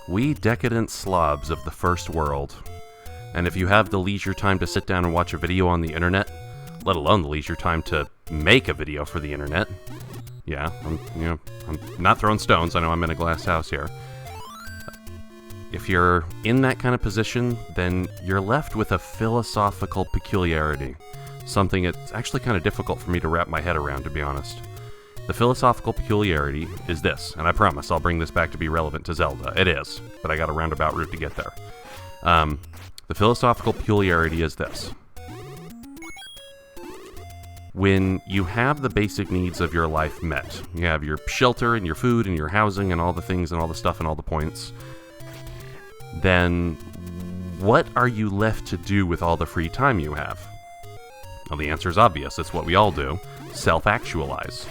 We decadent slobs of the first world. And if you have the leisure time to sit down and watch a video on the internet, let alone the leisure time to make a video for the internet, yeah, I'm not throwing stones. I know I'm in a glass house here. If you're in that kind of position, then you're left with a philosophical peculiarity. Something that's actually kind of difficult for me to wrap my head around, to be honest. The philosophical peculiarity is this, and I promise I'll bring this back to be relevant to Zelda. It is, but I got a roundabout route to get there. The philosophical peculiarity is this. When you have the basic needs of your life met, you have your shelter and your food and your housing and all the things and all the stuff and all the points, then what are you left to do with all the free time you have? Well, the answer is obvious. It's what we all do. Self-actualize.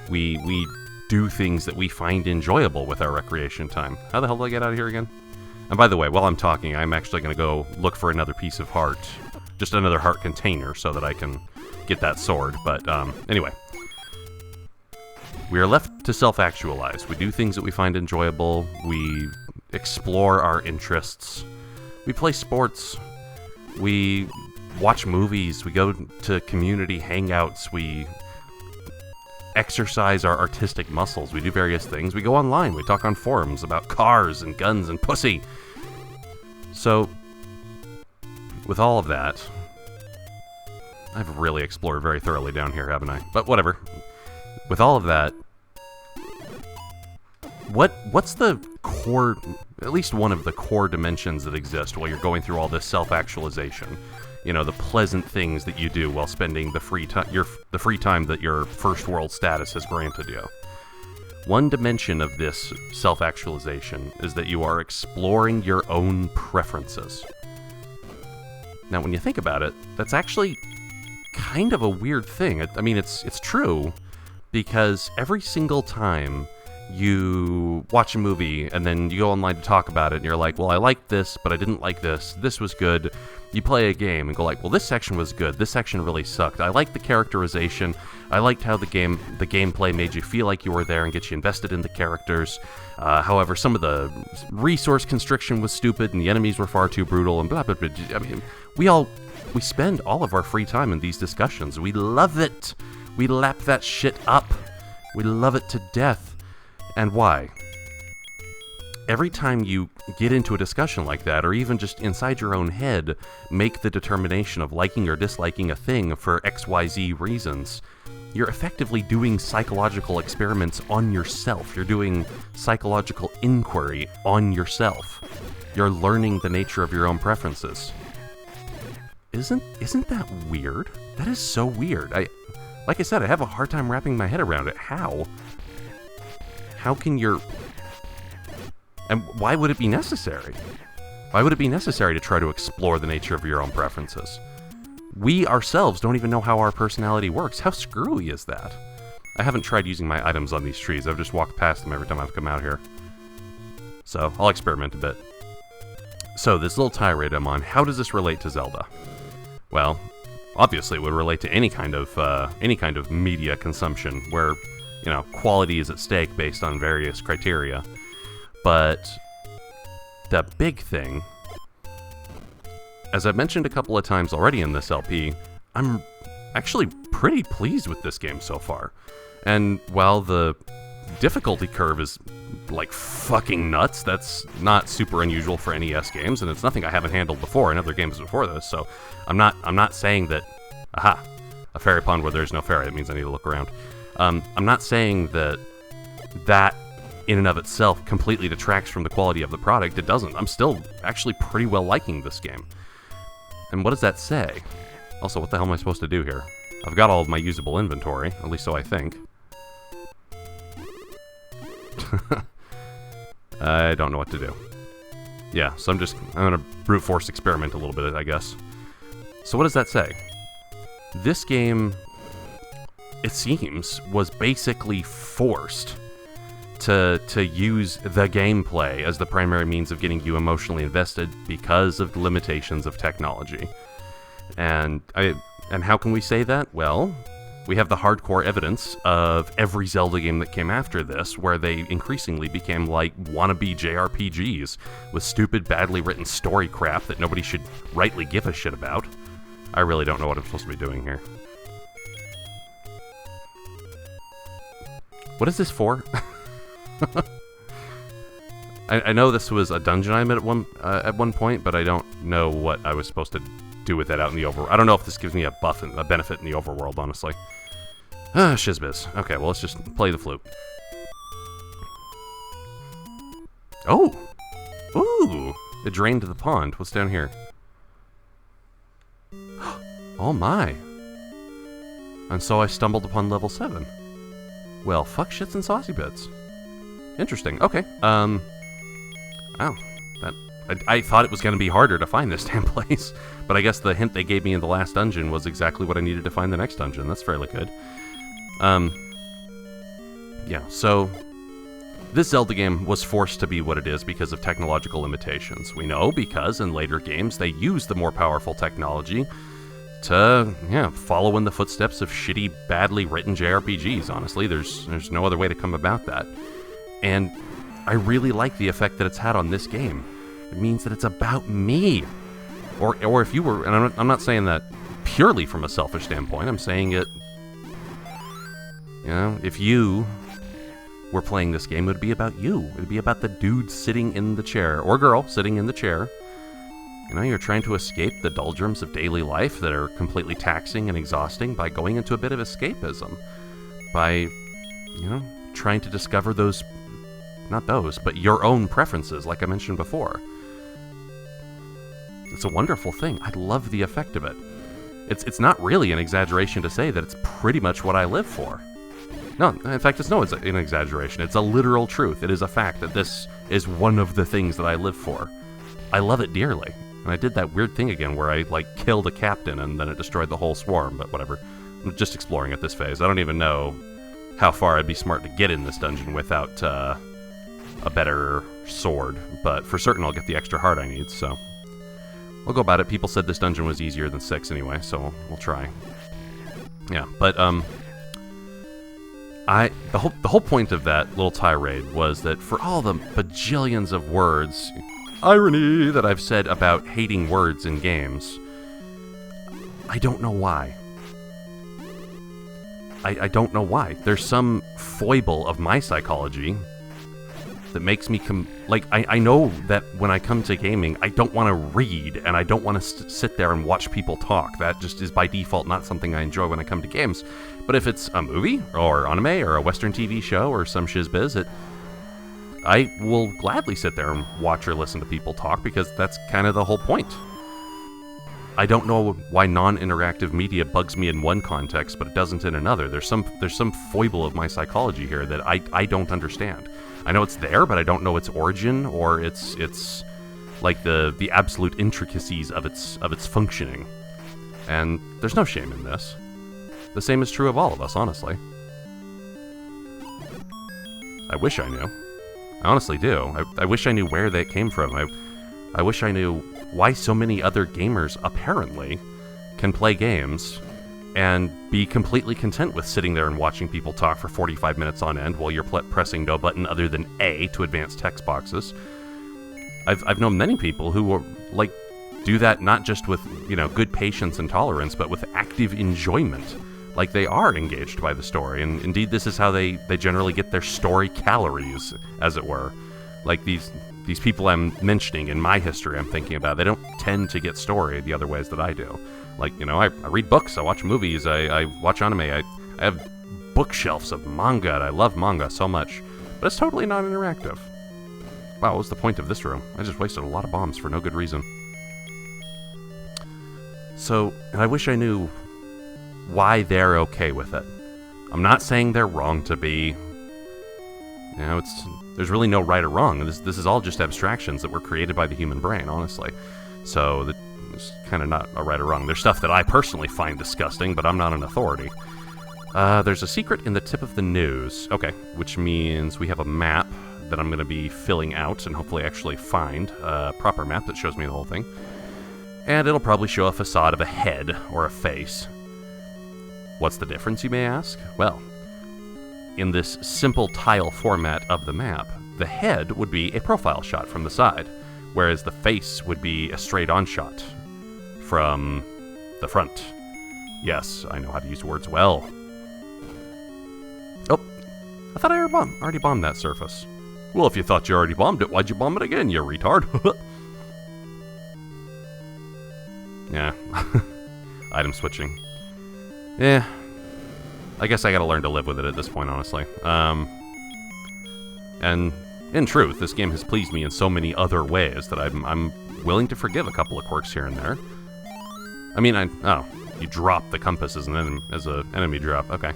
We do things that we find enjoyable with our recreation time. How the hell do I get out of here again? And by the way, while I'm talking, I'm actually going to go look for another piece of heart. Just another heart container so that I can get that sword. But anyway. We are left to self-actualize. We do things that we find enjoyable. We explore our interests. We play sports. We watch movies. We go to community hangouts. We exercise our artistic muscles. We do various things. We go online. We talk on forums about cars and guns and pussy. So, with all of that, I've really explored very thoroughly down here, haven't I? But whatever. With all of that, what's the core, at least one of the core dimensions that exist while you're going through all this self-actualization? You know, the pleasant things that you do while spending the free time that your first world status has granted you. One dimension of this self-actualization is that you are exploring your own preferences. Now, when you think about it, that's actually kind of a weird thing. I mean, it's true, because every single time you watch a movie and then you go online to talk about it and you're like, well, I liked this, but I didn't like this. This was good. You play a game and go like, well, this section was good. This section really sucked. I liked the characterization. I liked how the gameplay made you feel like you were there and get you invested in the characters. However, some of the resource constriction was stupid and the enemies were far too brutal and blah, blah, blah. I mean, we spend all of our free time in these discussions. We love it. We lap that shit up. We love it to death. And why? Every time you get into a discussion like that, or even just inside your own head, make the determination of liking or disliking a thing for XYZ reasons, you're effectively doing psychological experiments on yourself. You're doing psychological inquiry on yourself. You're learning the nature of your own preferences. Isn't that weird? That is so weird. Like I said, I have a hard time wrapping my head around it. How? How can your... And why would it be necessary? Why would it be necessary to try to explore the nature of your own preferences? We ourselves don't even know how our personality works. How screwy is that? I haven't tried using my items on these trees. I've just walked past them every time I've come out here. So, I'll experiment a bit. So, this little tirade I'm on, how does this relate to Zelda? Well, obviously it would relate to any kind of media consumption where, you know, quality is at stake based on various criteria. But the big thing, as I've mentioned a couple of times already in this LP, I'm actually pretty pleased with this game so far. And while the difficulty curve is like fucking nuts, that's not super unusual for NES games, and it's nothing I haven't handled before in other games before this, so I'm not saying that, a fairy pond where there's no fairy, that means I need to look around. I'm not saying that in and of itself completely detracts from the quality of the product. It doesn't. I'm still actually pretty well liking this game. And what does that say? Also, what the hell am I supposed to do here? I've got all of my usable inventory, at least so I think. I don't know what to do. Yeah, so I'm gonna brute force experiment a little bit, I guess. So what does that say? This game, it seems, was basically forced to use the gameplay as the primary means of getting you emotionally invested because of the limitations of technology. And how can we say that? Well, we have the hardcore evidence of every Zelda game that came after this, where they increasingly became like wannabe JRPGs with stupid, badly written story crap that nobody should rightly give a shit about. I really don't know what I'm supposed to be doing here. What is this for? I know this was a dungeon I'm at one point, but I don't know what I was supposed to do with that out in the overworld. I don't know if this gives me a benefit in the overworld, honestly. Shizbiz. Okay, well, let's just play the flute. Oh! Ooh! It drained the pond. What's down here? Oh my! And so I stumbled upon level 7. Well, fuck shits and saucy bits. Interesting. Okay. Oh. I thought it was going to be harder to find this damn place, but I guess the hint they gave me in the last dungeon was exactly what I needed to find the next dungeon. That's fairly good. Yeah, so this Zelda game was forced to be what it is because of technological limitations. We know because in later games they use the more powerful technology to, follow in the footsteps of shitty, badly written JRPGs, honestly. There's no other way to come about that. And I really like the effect that it's had on this game. It means that it's about me. Or if you were, and I'm not saying that purely from a selfish standpoint, I'm saying it, if you were playing this game, it would be about you. It would be about the dude sitting in the chair, or girl sitting in the chair. You're trying to escape the doldrums of daily life that are completely taxing and exhausting by going into a bit of escapism. By, trying to discover those, not those, but your own preferences, like I mentioned before. It's a wonderful thing. I love the effect of it. It's not really an exaggeration to say that it's pretty much what I live for. No, in fact, it's an exaggeration. It's a literal truth. It is a fact that this is one of the things that I live for. I love it dearly. And I did that weird thing again where I, killed a captain and then it destroyed the whole swarm, but whatever. I'm just exploring at this phase. I don't even know how far I'd be smart to get in this dungeon without a better sword, but for certain I'll get the extra heart I need, so we'll go about it. People said this dungeon was easier than 6 anyway, so we'll try. Yeah, but the whole point of that little tirade was that for all the bajillions of words, irony, that I've said about hating words in games, I don't know why. I don't know why. There's some foible of my psychology that makes me I know that when I come to gaming, I don't want to read, and I don't want to sit there and watch people talk. That just is by default not something I enjoy when I come to games. But if it's a movie, or anime, or a Western TV show, or some shizbiz, I will gladly sit there and watch or listen to people talk, because that's kind of the whole point. I don't know why non-interactive media bugs me in one context, but it doesn't in another. There's some foible of my psychology here that I don't understand. I know it's there, but I don't know its origin or its like the absolute intricacies of its functioning. And there's no shame in this. The same is true of all of us, honestly. I wish I knew. I honestly do. I wish I knew where that came from. I wish I knew why so many other gamers, apparently, can play games and be completely content with sitting there and watching people talk for 45 minutes on end while you're pressing no button other than A to advance text boxes. I've known many people who are, do that not just with, good patience and tolerance, but with active enjoyment. Like, they are engaged by the story, and indeed this is how they generally get their story calories, as it were. Like, these people I'm mentioning in my history I'm thinking about, they don't tend to get story the other ways that I do. Like, I read books, I watch movies, I watch anime, I have bookshelves of manga, and I love manga so much, but it's totally not interactive. Wow, what was the point of this room? I just wasted a lot of bombs for no good reason. So, and I wish I knew why they're okay with it. I'm not saying they're wrong to be. There's really no right or wrong. This is all just abstractions that were created by the human brain, honestly. So there's kind of not a right or wrong. There's stuff that I personally find disgusting, but I'm not an authority. There's a secret in the tip of the news. Okay, which means we have a map that I'm going to be filling out and hopefully actually find a proper map that shows me the whole thing. And it'll probably show a facade of a head or a face. What's the difference, you may ask? Well, in this simple tile format of the map, the head would be a profile shot from the side, whereas the face would be a straight-on shot from the front. Yes, I know how to use words well. Oh, I thought I already bombed that surface. Well, if you thought you already bombed it, why'd you bomb it again, you retard? Yeah. Item switching. Yeah. I guess I gotta learn to live with it at this point, honestly. And in truth, this game has pleased me in so many other ways that I'm willing to forgive a couple of quirks here and there. I mean, oh, you drop the compass as an enemy drop. Okay.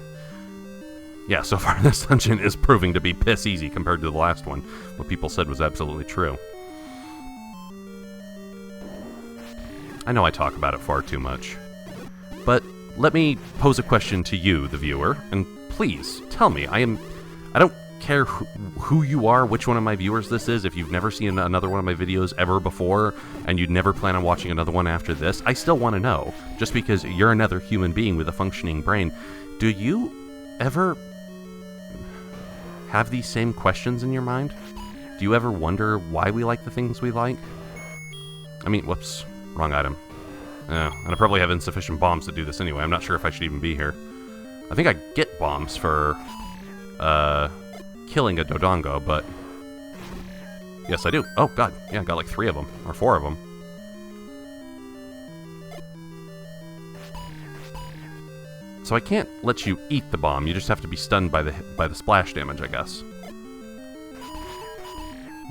Yeah, so far this dungeon is proving to be piss easy compared to the last one. What people said was absolutely true. I know I talk about it far too much, but let me pose a question to you, the viewer, and please tell me. I don't care who you are, which one of my viewers this is. If you've never seen another one of my videos ever before, and you'd never plan on watching another one after this, I still want to know, just because you're another human being with a functioning brain. Do you ever have these same questions in your mind? Do you ever wonder why we like the things we like? I mean, whoops, wrong item. And I probably have insufficient bombs to do this anyway. I'm not sure if I should even be here. I think I get bombs for killing a Dodongo, but yes, I do. Oh god, yeah, I got like 3 of them, or 4 of them. So I can't let you eat the bomb. You just have to be stunned by the splash damage, I guess.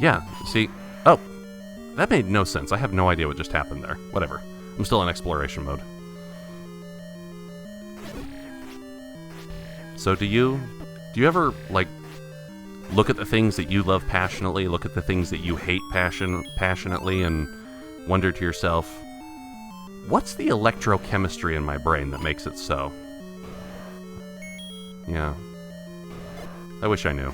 Yeah, see? Oh, that made no sense. I have no idea what just happened there. Whatever. I'm still in exploration mode. So do you ever, like, look at the things that you love passionately, look at the things that you hate passionately, and wonder to yourself, what's the electrochemistry in my brain that makes it so? Yeah. I wish I knew.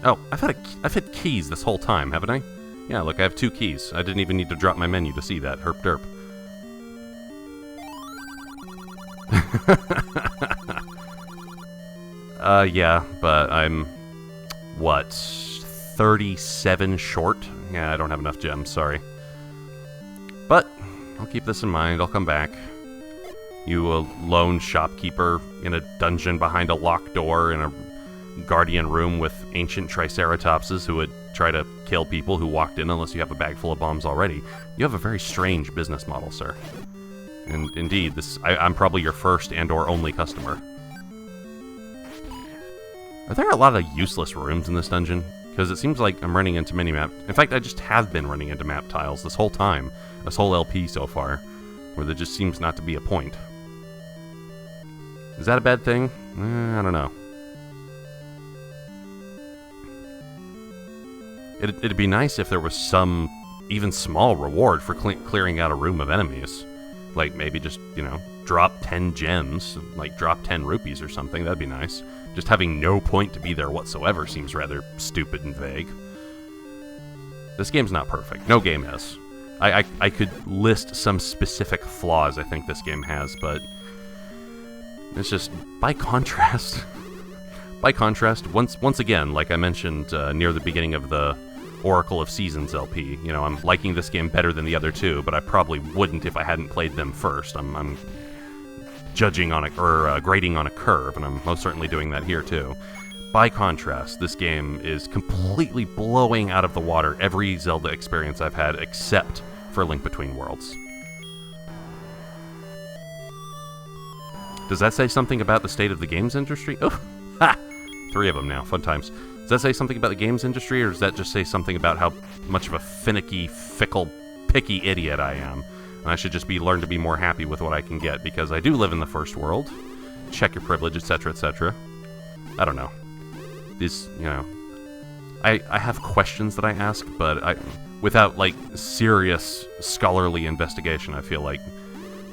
Oh, I've had keys this whole time, haven't I? Yeah, look, I have 2 keys. I didn't even need to drop my menu to see that. Herp derp. Yeah, but I'm, what, 37 short? Yeah, I don't have enough gems, sorry. But I'll keep this in mind. I'll come back. You a lone shopkeeper in a dungeon behind a locked door in a guardian room with ancient triceratopses who would try to kill people who walked in unless you have a bag full of bombs already. You have a very strange business model, sir. And indeed, I'm probably your first and/or only customer. Are there a lot of useless rooms in this dungeon? Because it seems like I'm running into mini-map. In fact, I just have been running into map tiles this whole time. This whole LP so far. Where there just seems not to be a point. Is that a bad thing? I don't know. It'd be nice if there was some even small reward for clearing out a room of enemies. Like maybe just, you know, drop 10 gems, like drop 10 rupees or something. That'd be nice. Just having no point to be there whatsoever seems rather stupid and vague. This game's not perfect. No game is. I could list some specific flaws I think this game has, but it's just, by contrast, once again, like I mentioned near the beginning of the Oracle of Seasons LP, you know, I'm liking this game better than the other 2, but I probably wouldn't if I hadn't played them first. I'm judging on grading on a curve, and I'm most certainly doing that here too. By contrast, this game is completely blowing out of the water every Zelda experience I've had except for Link Between Worlds. Does that say something about the state of the games industry? Oh, ha! 3 of them now. Fun times. Does that say something about the games industry, or does that just say something about how much of a finicky, fickle, picky idiot I am? And I should just learn to be more happy with what I can get, because I do live in the first world. Check your privilege, etc., etc. I don't know. These, you know... I have questions that I ask, but without, like, serious scholarly investigation, I feel like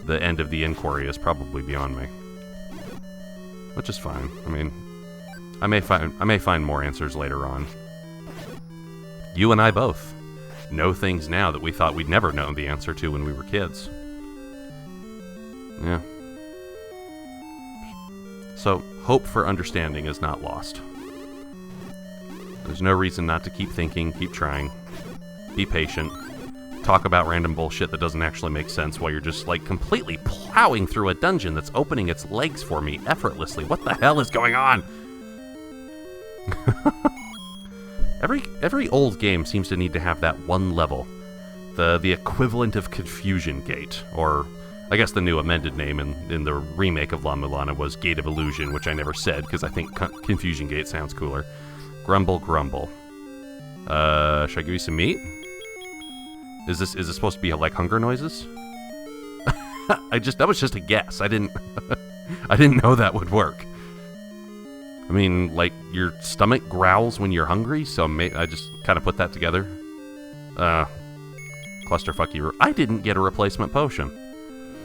the end of the inquiry is probably beyond me. Which is fine. I mean, I may find more answers later on. You and I both. know things now that we thought we'd never known the answer to when we were kids. Yeah. So, hope for understanding is not lost. There's no reason not to keep thinking, keep trying. Be patient. Talk about random bullshit that doesn't actually make sense while you're just, like, completely plowing through a dungeon that's opening its legs for me effortlessly. What the hell is going on? Every old game seems to need to have that one level. The equivalent of Confusion Gate, or I guess the new amended name in the remake of La Mulana was Gate of Illusion, which I never said because I think Confusion Gate sounds cooler. Grumble, grumble. Should I give you some meat? Is this supposed to be like hunger noises? That was just a guess. I didn't know that would work. I mean, like, your stomach growls when you're hungry, so I just kind of put that together. Clusterfuck you. I didn't get a replacement potion.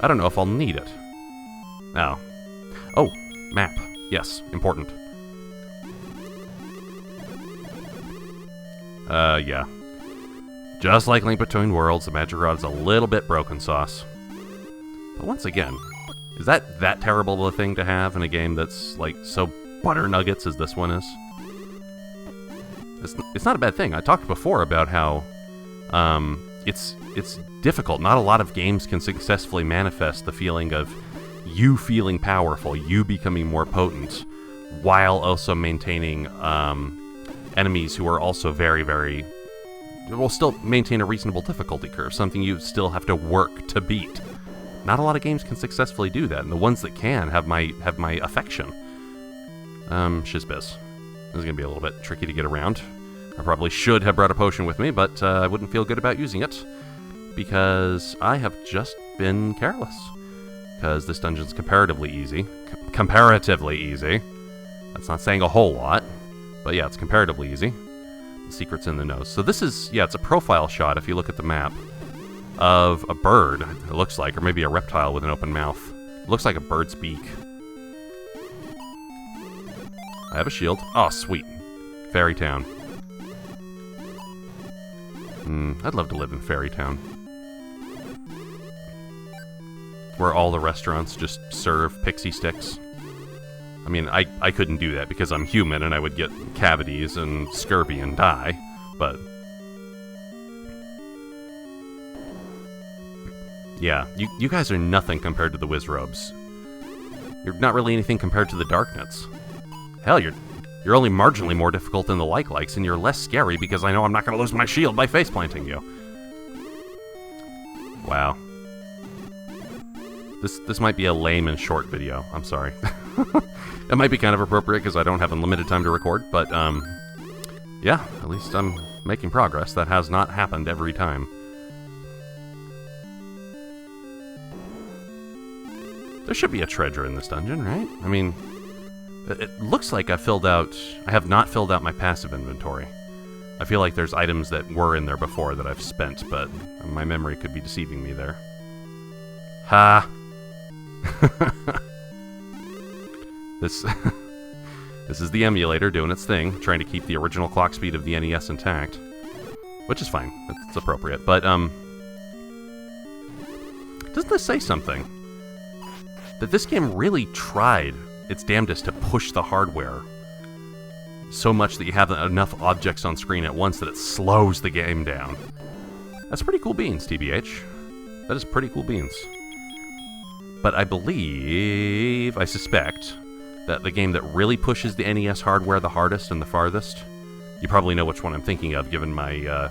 I don't know if I'll need it. Oh. Oh, map. Yes, important. Yeah. Just like Link Between Worlds, the Magic Rod is a little bit broken sauce. But once again, is that terrible of a thing to have in a game that's, like, so butter nuggets as this one is? It's not a bad thing. I talked before about how it's difficult. Not a lot of games can successfully manifest the feeling of you feeling powerful, you becoming more potent, while also maintaining enemies who are also very, very... will still maintain a reasonable difficulty curve, something you still have to work to beat. Not a lot of games can successfully do that, and the ones that can have my affection. Shizbiz. This is going to be a little bit tricky to get around. I probably should have brought a potion with me, but I wouldn't feel good about using it, because I have just been careless. Because this dungeon's comparatively easy. Comparatively easy. That's not saying a whole lot, but yeah, it's comparatively easy. The secret's in the nose. So this is, yeah, it's a profile shot, if you look at the map, of a bird, it looks like, or maybe a reptile with an open mouth. It looks like a bird's beak. I have a shield. Oh, sweet. Fairy Town. I'd love to live in Fairy Town. Where all the restaurants just serve pixie sticks. I mean, I couldn't do that because I'm human and I would get cavities and scurvy and die, but... yeah, you guys are nothing compared to the Wizrobes. You're not really anything compared to the Darknets. Hell, you're only marginally more difficult than the Like-Likes, and you're less scary because I know I'm not going to lose my shield by face-planting you. Wow. This might be a lame and short video. I'm sorry. It might be kind of appropriate because I don't have unlimited time to record, but, yeah, at least I'm making progress. That has not happened every time. There should be a treasure in this dungeon, right? I mean, it looks like I have not filled out my passive inventory. I feel like there's items that were in there before that I've spent, but my memory could be deceiving me there. Ha! This is the emulator doing its thing, trying to keep the original clock speed of the NES intact. Which is fine. It's appropriate. But, doesn't this say something? That this game really tried its damnedest to push the hardware so much that you have enough objects on screen at once that it slows the game down. That's pretty cool beans, TBH. That is pretty cool beans. But I suspect, that the game that really pushes the NES hardware the hardest and the farthest, you probably know which one I'm thinking of, given my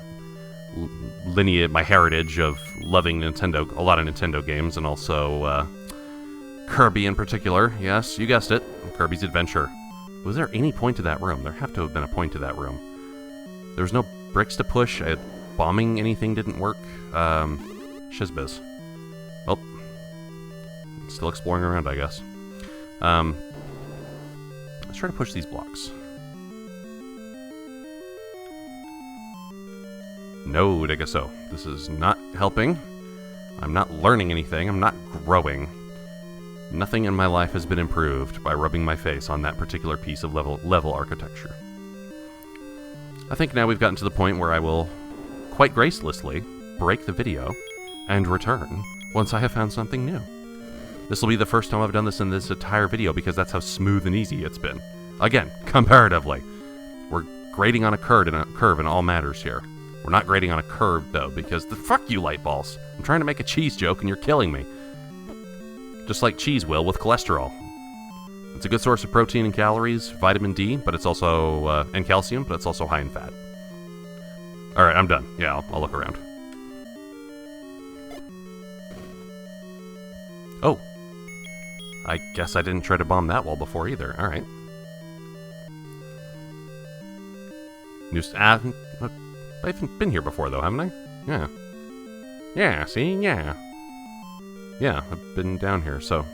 lineage, my heritage of loving Nintendo, a lot of Nintendo games, and also Kirby in particular. Yes, you guessed it, Kirby's Adventure. Was there any point to that room? There have to have been a point to that room. There was no bricks to push. Bombing anything didn't work. Shizbiz. Well, still exploring around, I guess. Let's try to push these blocks. No, I guess so. This is not helping. I'm not learning anything. I'm not growing. Nothing in my life has been improved by rubbing my face on that particular piece of level architecture. I think now we've gotten to the point where I will quite gracelessly break the video and return once I have found something new. This will be the first time I've done this in this entire video because that's how smooth and easy it's been. Again, comparatively. We're grading on a curve in all matters here. We're not grading on a curve, though, because fuck you, light balls. I'm trying to make a cheese joke and you're killing me. Just like cheese will with cholesterol. It's a good source of protein and calories, vitamin D, but it's also, and calcium, but it's also high in fat. Alright, I'm done. Yeah, I'll look around. Oh. I guess I didn't try to bomb that wall before either. Alright. I've been here before, though, haven't I? Yeah. Yeah, see? Yeah. Yeah, I've been down here, so...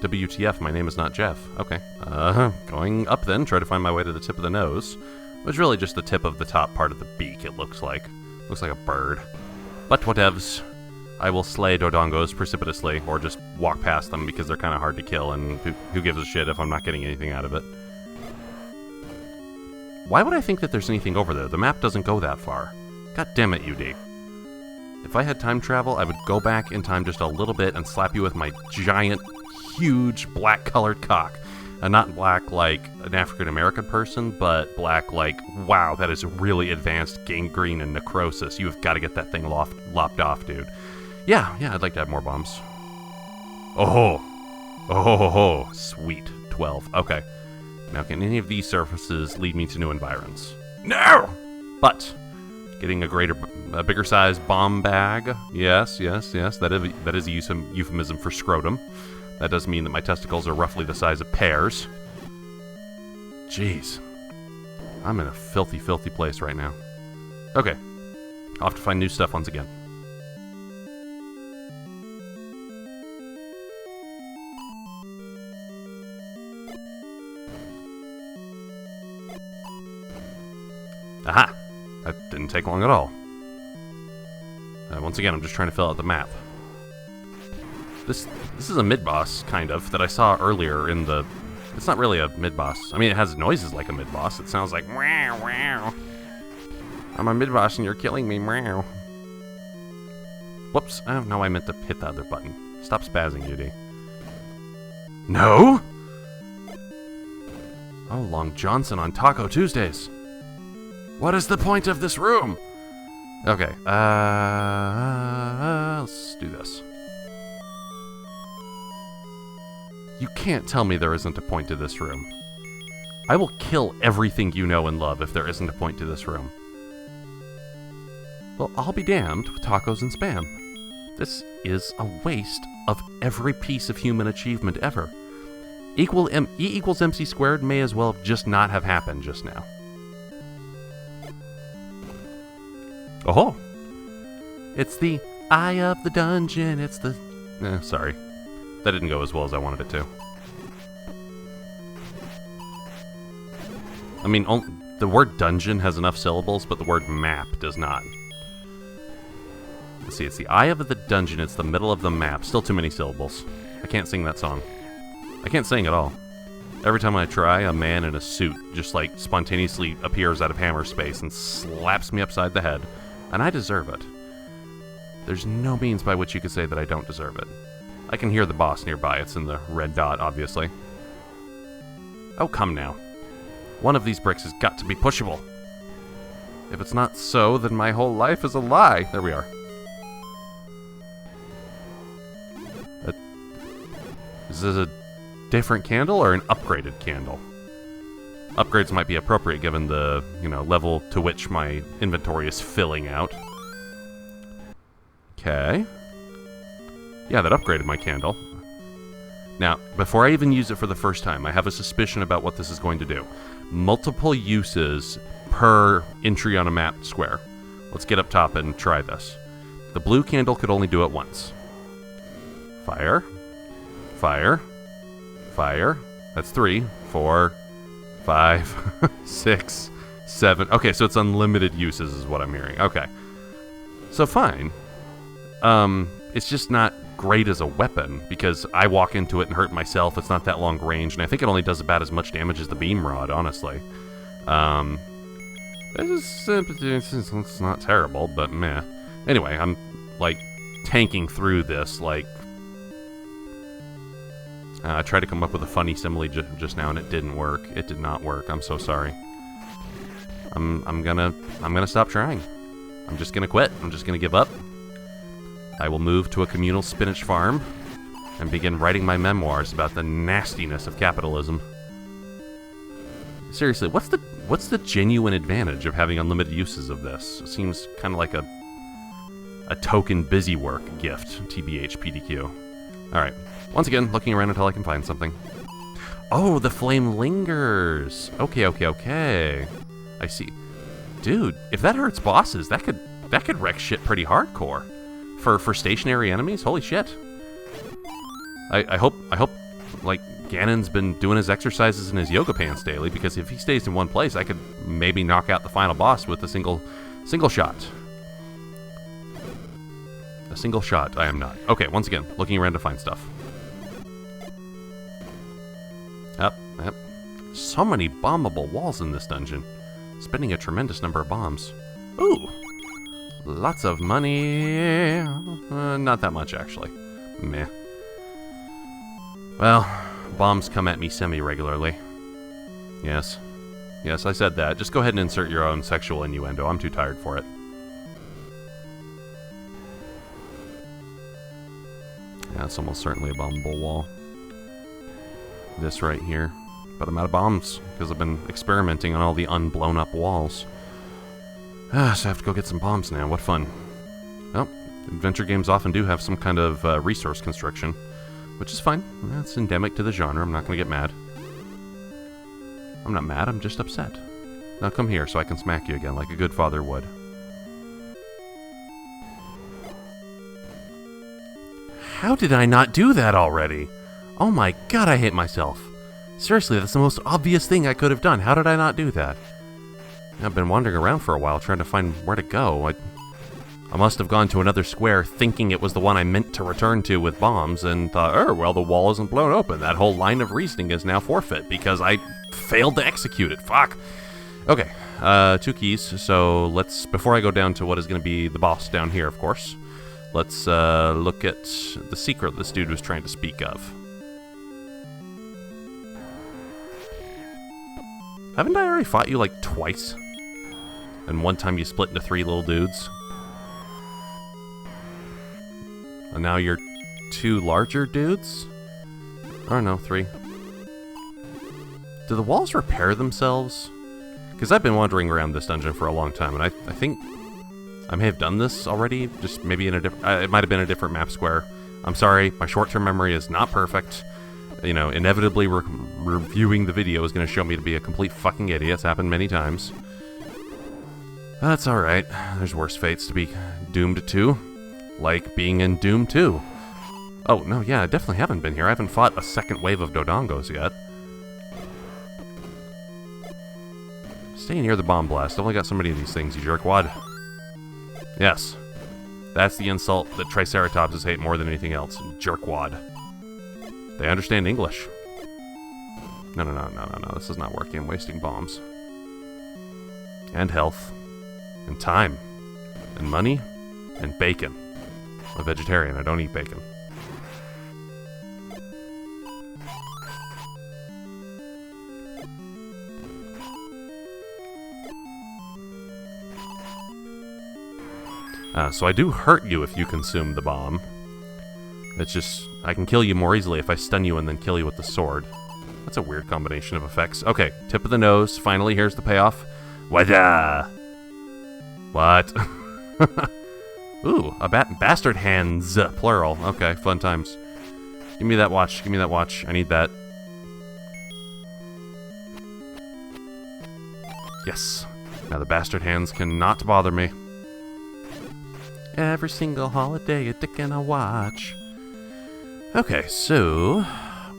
WTF, my name is not Jeff. Okay. Going up then, try to find my way to the tip of the nose. Which is really just the tip of the top part of the beak, it looks like. Looks like a bird. But whatevs. I will slay Dodongos precipitously, or just walk past them because they're kind of hard to kill, and who gives a shit if I'm not getting anything out of it. Why would I think that there's anything over there? The map doesn't go that far. God damn it, UD. If I had time travel, I would go back in time just a little bit and slap you with my giant, huge, black-colored cock. And not black like an African-American person, but black like, wow, that is really advanced gangrene and necrosis. You have got to get that thing lopped off, dude. Yeah, I'd like to have more bombs. Oh, sweet. 12. Okay. Now, can any of these surfaces lead me to new environs? No! But, getting a bigger size bomb bag. Yes. That is a euphemism for scrotum. That does mean that my testicles are roughly the size of pears. Jeez. I'm in a filthy, filthy place right now. Okay. I'll have to find new stuff once again. Aha! That didn't take long at all. Once again, I'm just trying to fill out the map. This is a mid-boss, kind of, that I saw earlier in the... It's not really a mid-boss. I mean, it has noises like a mid-boss. It sounds like, wow, wow. I'm a mid-boss and you're killing me, wow. Whoops. Oh, no, I meant to hit the other button. Stop spazzing, UD. No? Oh, Long Johnson on Taco Tuesdays. What is the point of this room? Okay, let's do this. You can't tell me there isn't a point to this room. I will kill everything you know and love if there isn't a point to this room. Well, I'll be damned with tacos and spam. This is a waste of every piece of human achievement ever. E equals MC squared may as well just not have happened just now. Oh! It's the eye of the dungeon, it's the... sorry. That didn't go as well as I wanted it to. I mean, the word dungeon has enough syllables, but the word map does not. Let's see, it's the eye of the dungeon, it's the middle of the map. Still too many syllables. I can't sing that song. I can't sing at all. Every time I try, a man in a suit just, like, spontaneously appears out of hammer space and slaps me upside the head. And I deserve it. There's no means by which you could say that I don't deserve it. I can hear the boss nearby. It's in the red dot, obviously. Oh, come now. One of these bricks has got to be pushable. If it's not so, then my whole life is a lie. There we are. Is this a different candle or an upgraded candle? Upgrades might be appropriate given the, level to which my inventory is filling out. Okay. Yeah, that upgraded my candle. Now, before I even use it for the first time, I have a suspicion about what this is going to do. Multiple uses per entry on a map square. Let's get up top and try this. The blue candle could only do it once. Fire. Fire. Fire. That's 3, 4, 5, 6, 7. Okay, so it's unlimited uses is what I'm hearing. Okay. So fine. It's just not great as a weapon, because I walk into it and hurt myself. It's not that long range, and I think it only does about as much damage as the beam rod, honestly. It's not terrible, but meh. Anyway, I'm, like, tanking through this, like... I tried to come up with a funny simile just now, and it didn't work. It did not work. I'm so sorry. I'm gonna stop trying. I'm just gonna quit. I'm just gonna give up. I will move to a communal spinach farm and begin writing my memoirs about the nastiness of capitalism. Seriously, what's the genuine advantage of having unlimited uses of this? It seems kind of like a token busy work gift, TBH PDQ. Alright, once again, looking around until I can find something. Oh, the flame lingers! Okay. I see. Dude, if that hurts bosses, that could wreck shit pretty hardcore. For stationary enemies? Holy shit. I hope, like, Ganon's been doing his exercises in his yoga pants daily, because if he stays in one place, I could maybe knock out the final boss with a single shot. A single shot, I am not. Okay, once again, looking around to find stuff. Yep. So many bombable walls in this dungeon. Spending a tremendous number of bombs. Ooh! Lots of money. Not that much, actually. Meh. Well, bombs come at me semi-regularly. Yes, I said that. Just go ahead and insert your own sexual innuendo. I'm too tired for it. Yeah, it's almost certainly a bombable wall. This right here. But I'm out of bombs, because I've been experimenting on all the unblown up walls. So I have to go get some bombs now. What fun. Well, adventure games often do have some kind of resource constriction, which is fine. That's endemic to the genre. I'm not going to get mad. I'm not mad, I'm just upset. Now come here so I can smack you again like a good father would. How did I not do that already? Oh my god, I hate myself. Seriously, that's the most obvious thing I could have done. How did I not do that? I've been wandering around for a while trying to find where to go. I must have gone to another square thinking it was the one I meant to return to with bombs and thought, oh, well, the wall isn't blown open. That whole line of reasoning is now forfeit because I failed to execute it. Fuck. Okay, 2 keys. So let's, before I go down to what is going to be the boss down here, of course, let's look at the secret this dude was trying to speak of. Haven't I already fought you like twice? And one time you split into 3 little dudes? And now you're 2 larger dudes? Or no, 3. Do the walls repair themselves? Because I've been wandering around this dungeon for a long time, and I think I may have done this already, just maybe in a different... it might have been a different map square. I'm sorry, my short-term memory is not perfect. You know, inevitably reviewing the video is going to show me to be a complete fucking idiot. It's happened many times. That's alright. There's worse fates to be doomed to. Like being in Doom 2. Oh, no, yeah, I definitely haven't been here. I haven't fought a second wave of Dodongos yet. Stay near the bomb blast. I've only got so many of these things, you jerkwad. Yes. That's the insult that Triceratopses hate more than anything else. Jerkwad. They understand English. No. This is not working. I'm wasting bombs. And health. And time. And money. And bacon. I'm a vegetarian. I don't eat bacon. So I do hurt you if you consume the bomb. It's just, I can kill you more easily if I stun you and then kill you with the sword. That's a weird combination of effects. Okay, tip of the nose. Finally, here's the payoff. Wada! What? Ooh, a bastard hands, plural. Okay, fun times. Give me that watch. Give me that watch. I need that. Yes. Now the bastard hands cannot bother me. Every single holiday, a dick and a watch. Okay, so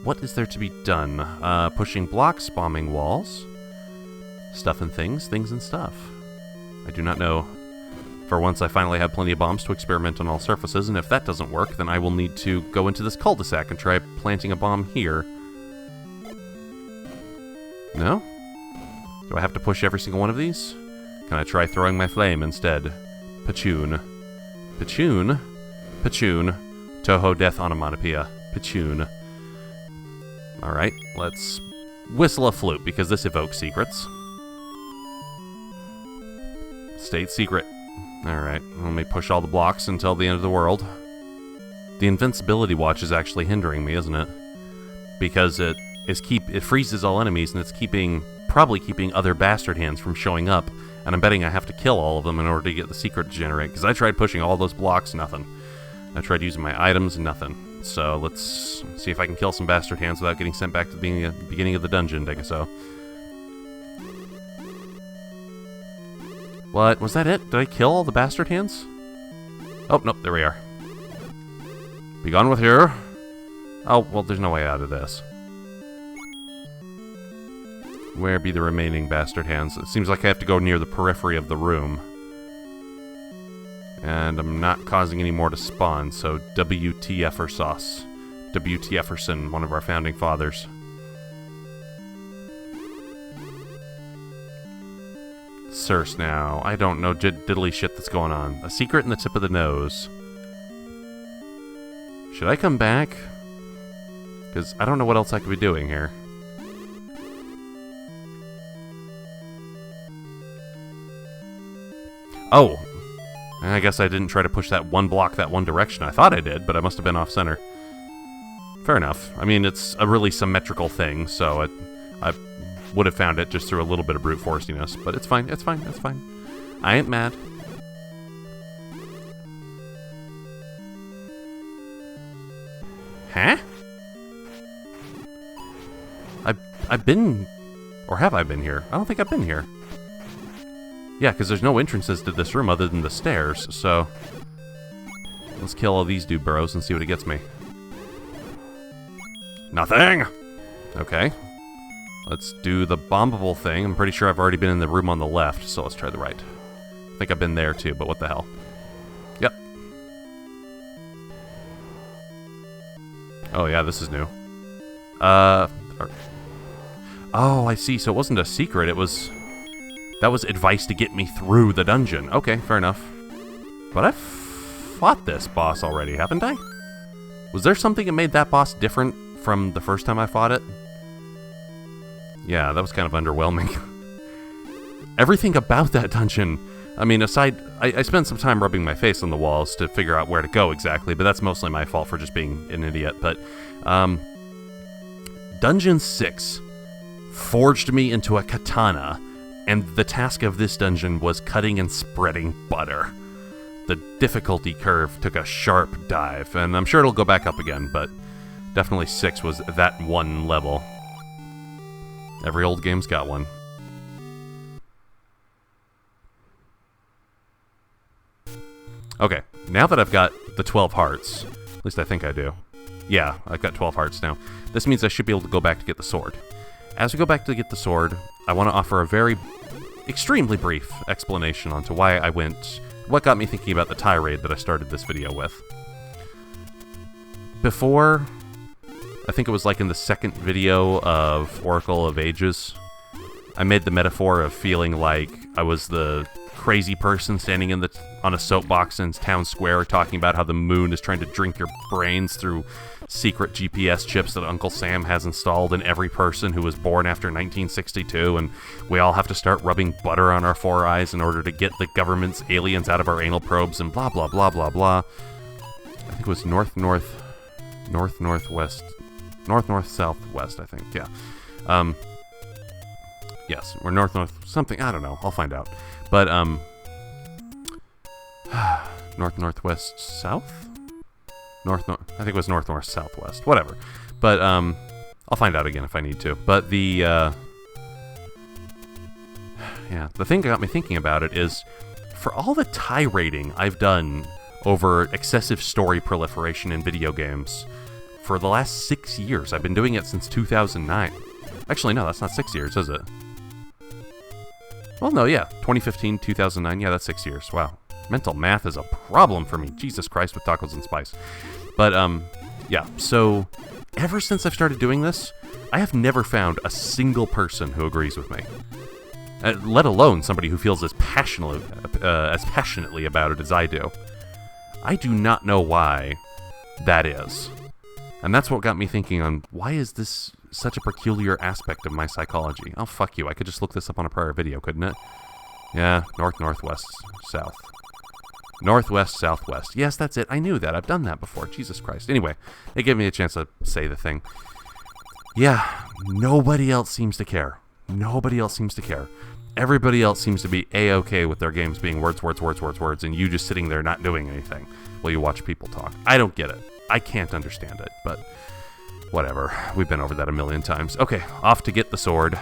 what is there to be done? Pushing blocks, bombing walls, stuff and things and stuff. I do not know. For once, I finally have plenty of bombs to experiment on all surfaces, and if that doesn't work, then I will need to go into this cul-de-sac and try planting a bomb here. No? Do I have to push every single one of these? Can I try throwing my flame instead? Pachoon. Pachoon? Pachoon. Toho Death Onomatopoeia. Pachoon. Alright, let's whistle a flute, because this evokes secrets. State secret. Alright, let me push all the blocks until the end of the world. The invincibility watch is actually hindering me, isn't it? Because it freezes all enemies, and it's probably keeping other bastard hands from showing up. And I'm betting I have to kill all of them in order to get the secret to generate, because I tried pushing all those blocks, nothing. I tried using my items, nothing. So let's see if I can kill some bastard hands without getting sent back to the beginning of the dungeon, Degaso. What? Was that it? Did I kill all the bastard hands? Oh, nope, there we are. Be gone with here. Oh, well, there's no way out of this. Where be the remaining bastard hands? It seems like I have to go near the periphery of the room. And I'm not causing any more to spawn, so WTF sauce. WTFerson, one of our founding fathers. Circe now. I don't know diddly shit that's going on. A secret in the tip of the nose. Should I come back? Because I don't know what else I could be doing here. Oh! I guess I didn't try to push that one block that one direction. I thought I did, but I must have been off-center. Fair enough. I mean, it's a really symmetrical thing, so I would have found it just through a little bit of brute forciness. But it's fine, it's fine, it's fine. I ain't mad. Huh? I've been... Or have I been here? I don't think I've been here. Yeah, because there's no entrances to this room other than the stairs, so... Let's kill all these dude burrows and see what it gets me. Nothing! Okay. Let's do the bombable thing. I'm pretty sure I've already been in the room on the left, so let's try the right. I think I've been there too, but what the hell. Yep. Oh yeah, this is new. Oh, I see. So it wasn't a secret, it was... That was advice to get me through the dungeon. Okay, fair enough. But I've fought this boss already, haven't I? Was there something that made that boss different from the first time I fought it? Yeah, that was kind of underwhelming. Everything about that dungeon... I mean, aside... I spent some time rubbing my face on the walls to figure out where to go exactly, but that's mostly my fault for just being an idiot. But, Dungeon 6 forged me into a katana, and the task of this dungeon was cutting and spreading butter. The difficulty curve took a sharp dive, and I'm sure it'll go back up again, but definitely 6 was that one level. Every old game's got one. Okay, now that I've got the 12 hearts, at least I think I do. Yeah, I've got 12 hearts now. This means I should be able to go back to get the sword. As we go back to get the sword, I want to offer a very, extremely brief explanation onto why I went, what got me thinking about the tirade that I started this video with. Before, I think it was like in the second video of Oracle of Ages, I made the metaphor of feeling like I was the crazy person standing on a soapbox in town square talking about how the moon is trying to drink your brains through secret GPS chips that Uncle Sam has installed in every person who was born after 1962, and we all have to start rubbing butter on our 4 eyes in order to get the government's aliens out of our anal probes, and blah blah blah blah blah. I think it was north-northwest, north-north-southwest, I think, yeah. Yes, or north-north something, I don't know, I'll find out. But, north-northwest south? North-north, I think it was north-north-southwest, whatever. But, I'll find out again if I need to. But the, yeah, the thing that got me thinking about it is, for all the tirading I've done over excessive story proliferation in video games, for the last 6 years, I've been doing it since 2009. Actually, no, that's not 6 years, is it? Well, no, yeah, 2015, 2009, yeah, that's 6 years, wow. Mental math is a problem for me, Jesus Christ, with tacos and spice. But, yeah, so, ever since I've started doing this, I have never found a single person who agrees with me. let alone somebody who feels as passionately about it as I do. I do not know why that is. And that's what got me thinking on, why is this such a peculiar aspect of my psychology? Oh, fuck you. I could just look this up on a prior video, couldn't it? Yeah, north, northwest, south. Northwest, southwest. Yes, that's it. I knew that. I've done that before. Jesus Christ. Anyway, it gave me a chance to say the thing. Yeah, nobody else seems to care. Nobody else seems to care. Everybody else seems to be A-okay with their games being words, words, words, words, words, and you just sitting there not doing anything while you watch people talk. I don't get it. I can't understand it, but whatever. We've been over that a million times. Okay, off to get the sword.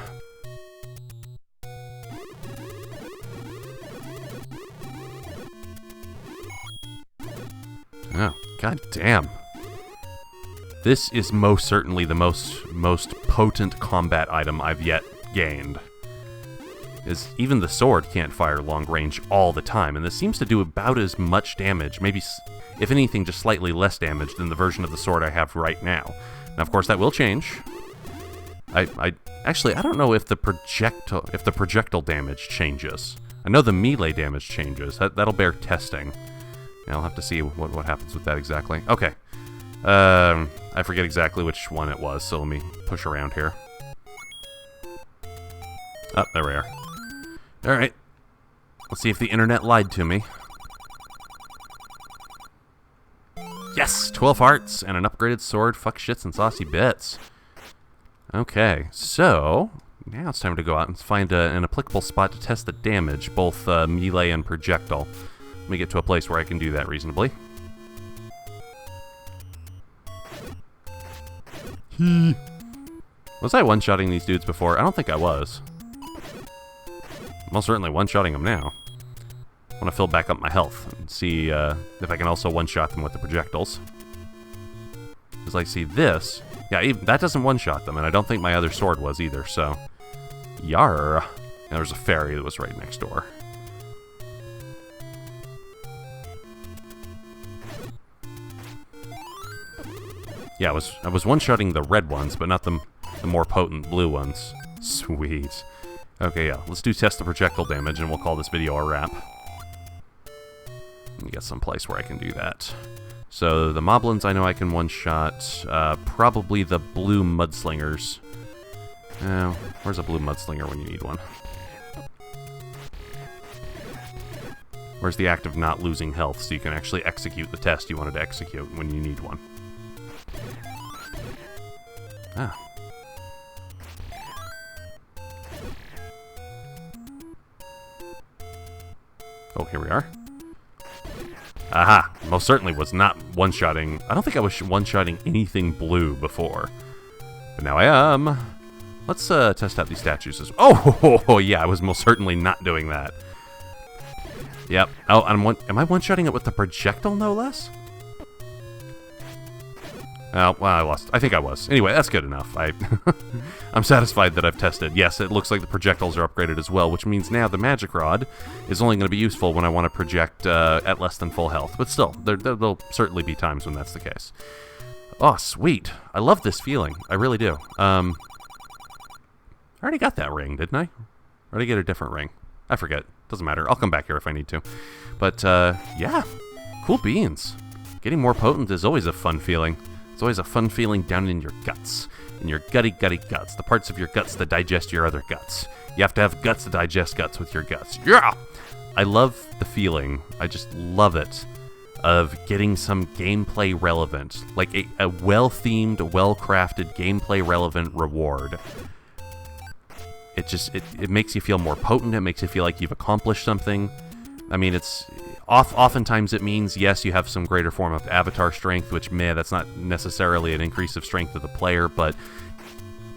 Oh, god damn. This is most certainly the most potent combat item I've yet gained. Is even the sword can't fire long range all the time, and this seems to do about as much damage, maybe, if anything, just slightly less damage than the version of the sword I have right now. Now, of course, that will change. Actually, I don't know if the projectile damage changes. I know the melee damage changes. That'll bear testing. I'll have to see what happens with that exactly. Okay. I forget exactly which one it was, so let me push around here. Oh, there we are. Alright. Let's see if the internet lied to me. Yes! 12 hearts and an upgraded sword. Fuck shits and saucy bits. Okay, so now it's time to go out and find an applicable spot to test the damage, both melee and projectile. Let me get to a place where I can do that reasonably. Was I one-shotting these dudes before? I don't think I was. Most certainly one-shotting them now. I want to fill back up my health and see if I can also one-shot them with the projectiles. Because I see this. Yeah, even, that doesn't one-shot them, and I don't think my other sword was either, so... Yar. And there's a fairy that was right next door. Yeah, I was one-shotting the red ones, but not the more potent blue ones. Sweet. Okay, yeah, let's do test the projectile damage, and we'll call this video a wrap. Let me get some place where I can do that. So, the moblins I know I can one-shot. Probably the blue mudslingers. Where's a blue mudslinger when you need one? Where's the act of not losing health, so you can actually execute the test you wanted to execute when you need one? Ah. Oh, here we are. Aha! Most certainly was not one-shotting. I don't think I was one-shotting anything blue before. But now I am. Let's test out these statues as well. Oh, yeah, I was most certainly not doing that. Yep. Oh, am I one-shotting it with the projectile, no less? Oh, well, I lost. I think I was. Anyway, that's good enough. I'm satisfied that I've tested. Yes, it looks like the projectiles are upgraded as well, which means now the magic rod is only going to be useful when I want to project at less than full health. But still, there'll certainly be times when that's the case. Oh, sweet. I love this feeling. I really do. I already got that ring, didn't I? Or did I get a different ring? I forget. Doesn't matter. I'll come back here if I need to. But, yeah. Cool beans. Getting more potent is always a fun feeling. It's always a fun feeling down in your guts. In your gutty guts. The parts of your guts that digest your other guts. You have to have guts to digest guts with your guts. Yeah! I love the feeling. I just love it. Of getting some gameplay relevant. Like a well-themed, well-crafted, gameplay relevant reward. It makes you feel more potent. It makes you feel like you've accomplished something. I mean, oftentimes it means, yes, you have some greater form of avatar strength, which, that's not necessarily an increase of strength of the player, but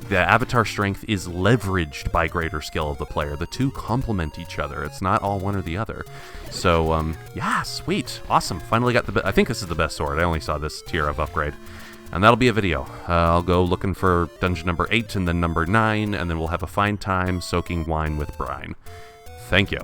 the avatar strength is leveraged by greater skill of the player. The two complement each other. It's not all one or the other. So, yeah, sweet. Awesome. Finally got I think this is the best sword. I only saw this tier of upgrade. And that'll be a video. I'll go looking for dungeon number 8 and then number 9, and then we'll have a fine time soaking wine with brine. Thank you.